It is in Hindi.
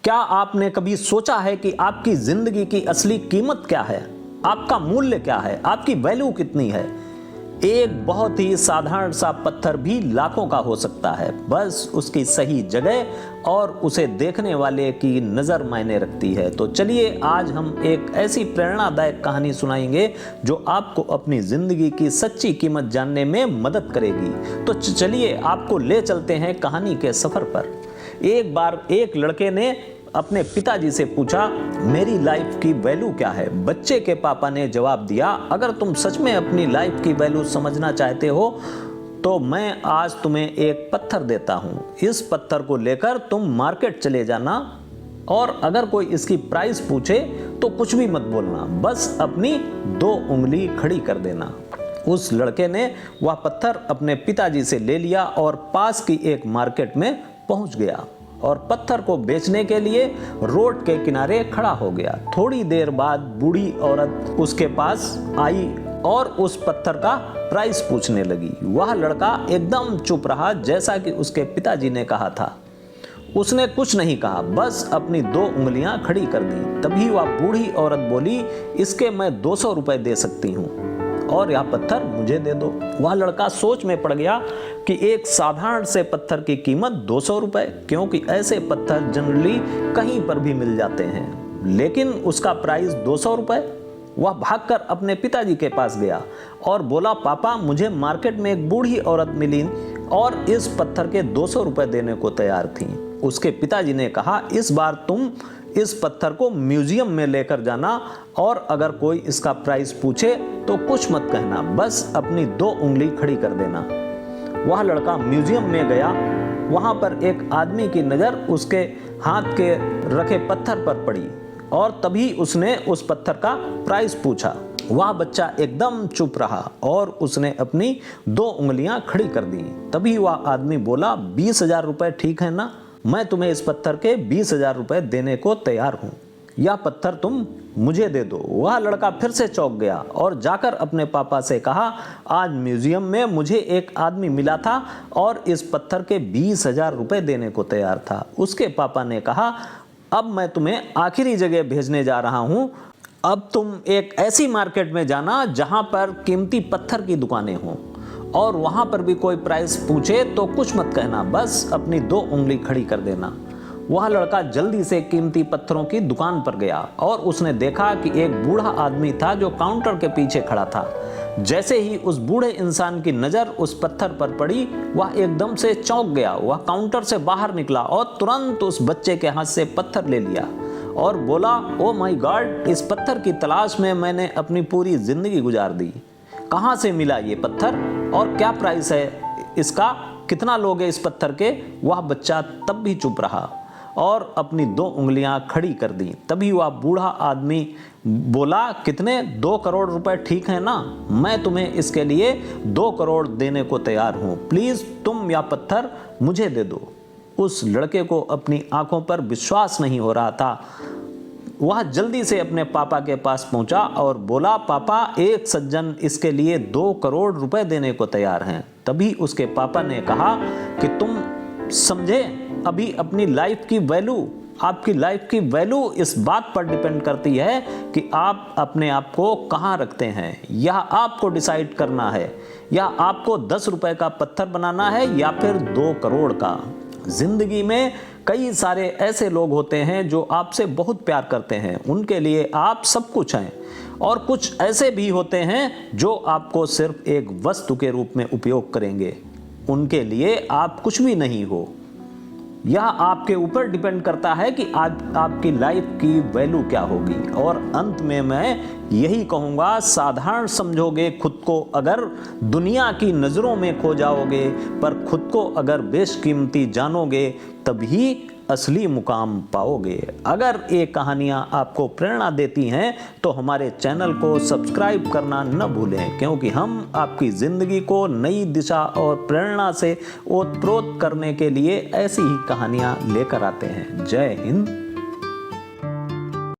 क्या आपने कभी सोचा है कि आपकी जिंदगी की असली कीमत क्या है? आपका मूल्य क्या है? आपकी वैल्यू कितनी है? एक बहुत ही साधारण सा पत्थर भी लाखों का हो सकता है, बस उसकी सही जगह और उसे देखने वाले की नज़र मायने रखती है। तो चलिए आज हम एक ऐसी प्रेरणादायक कहानी सुनाएंगे जो आपको अपनी ज़िंदगी की सच्ची कीमत जानने में मदद करेगी। तो चलिए आपको ले चलते हैं कहानी के सफ़र पर। एक बार एक लड़के ने अपने पिताजी से पूछा, मेरी लाइफ की वैल्यू क्या है? बच्चे के पापा ने जवाब दिया, अगर तुम सच में अपनी लाइफ की वैल्यू समझना चाहते हो तो मैं आज तुम्हें एक पत्थर देता हूँ। इस पत्थर को लेकर तुम मार्केट चले जाना और अगर कोई इसकी प्राइस पूछे तो कुछ भी मत बोलना, बस अपनी 2 उंगली खड़ी कर देना। उस लड़के ने वह पत्थर अपने पिताजी से ले लिया और पास की एक मार्केट में पहुंच गया और पत्थर को बेचने के लिए रोड के किनारे खड़ा हो गया। थोड़ी देर बाद बूढ़ी औरत उसके पास आई और उस पत्थर का प्राइस पूछने लगी। वह लड़का एकदम चुप रहा, जैसा कि उसके पिताजी ने कहा था। उसने कुछ नहीं कहा, बस अपनी 2 उंगलियां खड़ी कर दी। तभी वह बूढ़ी औरत बोली, इसके मैं 200 रुपए दे सकती हूँ और यह पत्थर मुझे दे दो। वह लड़का सोच में पड़ गया कि एक साधारण से पत्थर की कीमत 200 रुपए, क्योंकि ऐसे पत्थर जनरली कहीं पर भी मिल जाते हैं, लेकिन उसका प्राइस 200 रुपए। वह भागकर अपने पिताजी के पास गया और बोला, पापा मुझे मार्केट में एक बूढ़ी औरत मिली और इस पत्थर के 200 रुपए देने को तैयार थी। उसके पिताजी ने कहा, इस बार तुम इस पत्थर को म्यूजियम में लेकर जाना और अगर कोई इसका प्राइस पूछे तो कुछ मत कहना, बस अपनी 2 उंगली खड़ी कर देना। वह लड़का म्यूजियम में गया। वहां पर एक आदमी की नज़र उसके हाथ के रखे पत्थर पर पड़ी और तभी उसने उस पत्थर का प्राइस पूछा। वह बच्चा एकदम चुप रहा और उसने अपनी 2 उंगलियां खड़ी कर दी। तभी वह आदमी बोला, 20,000 रुपए ठीक है ना? मैं तुम्हें इस पत्थर के 20,000 रुपए देने को तैयार हूँ। यह पत्थर तुम मुझे दे दो। वह लड़का फिर से चौंक गया और जाकर अपने पापा से कहा, आज म्यूजियम में मुझे एक आदमी मिला था और इस पत्थर के 20,000 रुपए देने को तैयार था। उसके पापा ने कहा, अब मैं तुम्हें आखिरी जगह भेजने जा रहा हूँ। अब तुम एक ऐसी मार्केट में जाना जहाँ पर कीमती पत्थर की दुकानें हों और वहां पर भी कोई प्राइस पूछे तो कुछ मत कहना, बस अपनी 2 उंगली खड़ी कर देना। वह लड़का जल्दी से कीमती पत्थरों की दुकान पर गया और उसने देखा कि एक बूढ़ा आदमी था जो काउंटर के पीछे खड़ा था। जैसे ही उस बूढ़े इंसान की नज़र उस पत्थर पर पड़ी, वह एकदम से चौंक गया। वह काउंटर से बाहर निकला और तुरंत उस बच्चे के हाथ से पत्थर ले लिया और बोला, ओ माय गॉड, इस पत्थर की तलाश में मैंने अपनी पूरी जिंदगी गुजार दी। कहाँ से मिला ये पत्थर और क्या प्राइस है इसका? कितना लोगे इस पत्थर के? वह बच्चा तब भी चुप रहा और अपनी 2 उंगलियां खड़ी कर दी। तभी वह बूढ़ा आदमी बोला, कितने? 2 करोड़ रुपए ठीक है ना? मैं तुम्हें इसके लिए 2 करोड़ देने को तैयार हूँ। प्लीज तुम यह पत्थर मुझे दे दो। उस लड़के को अपनी आंखों पर विश्वास नहीं हो रहा था। वह जल्दी से अपने पापा के पास पहुंचा और बोला, पापा एक सज्जन इसके लिए 2 करोड़ रुपए देने को तैयार हैं। तभी उसके पापा ने कहा कि तुम समझे अभी अपनी लाइफ की वैल्यू, आपकी लाइफ की वैल्यू इस बात पर डिपेंड करती है कि आप अपने आप को कहाँ रखते हैं। यह आपको डिसाइड करना है, या आपको 10 रुपए का पत्थर बनाना है या फिर 2 करोड़ का। जिंदगी में कई सारे ऐसे लोग होते हैं जो आपसे बहुत प्यार करते हैं, उनके लिए आप सब कुछ हैं, और कुछ ऐसे भी होते हैं जो आपको सिर्फ एक वस्तु के रूप में उपयोग करेंगे, उनके लिए आप कुछ भी नहीं हो। यह आपके ऊपर डिपेंड करता है कि आज आपकी लाइफ की वैल्यू क्या होगी। और अंत में मैं यही कहूँगा, साधारण समझोगे खुद को अगर दुनिया की नज़रों में खो जाओगे, पर खुद को अगर बेशकीमती जानोगे तभी असली मुकाम पाओगे। अगर ये कहानियाँ आपको प्रेरणा देती हैं तो हमारे चैनल को सब्सक्राइब करना न भूलें, क्योंकि हम आपकी ज़िंदगी को नई दिशा और प्रेरणा से ओतप्रोत करने के लिए ऐसी ही कहानियाँ लेकर आते हैं। जय हिंद।